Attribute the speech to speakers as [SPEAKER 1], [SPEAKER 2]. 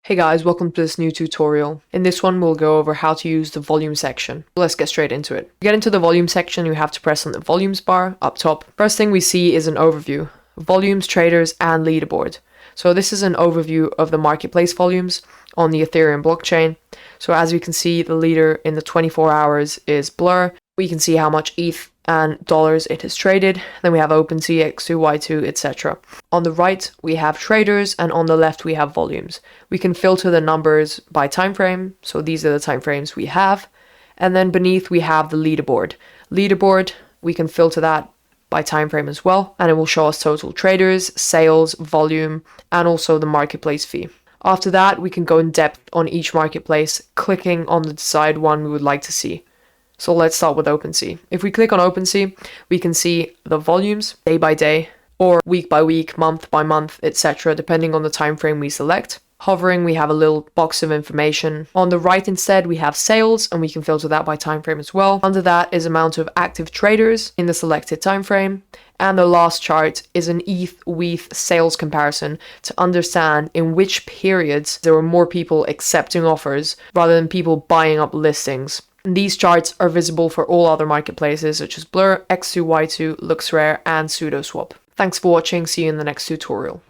[SPEAKER 1] Hey guys, welcome to this new tutorial. In this one, we'll go over how to use the volume section. Let's get straight into it. To get into the volume section, you have to press on the volumes bar up top. First thing we see is an overview, volumes, traders, and leaderboard. So this is an overview of the marketplace volumes on the Ethereum blockchain. So as you can see, the leader in the 24 hours is Blur. We can see how much ETH and dollars it has traded. Then we have OpenSea, X2, Y2, etc. On the right, we have traders, and on the left, we have volumes. We can filter the numbers by time frame, so these are the time frames we have. And then beneath, we have the leaderboard. Leaderboard, we can filter that by time frame as well, and it will show us total traders, sales, volume, and also the marketplace fee. After that, we can go in depth on each marketplace, clicking on the desired one we would like to see. So let's start with OpenSea. If we click on OpenSea, we can see the volumes day by day, or week by week, month by month, etc., depending on the time frame we select. Hovering, we have a little box of information. On the right instead, we have sales, and we can filter that by time frame as well. Under that is amount of active traders in the selected time frame. And the last chart is an ETH-WETH sales comparison to understand in which periods there were more people accepting offers rather than people buying up listings. These charts are visible for all other marketplaces such as Blur, X2, Y2, LooksRare, and SudoSwap. Thanks for watching, see you in the next tutorial.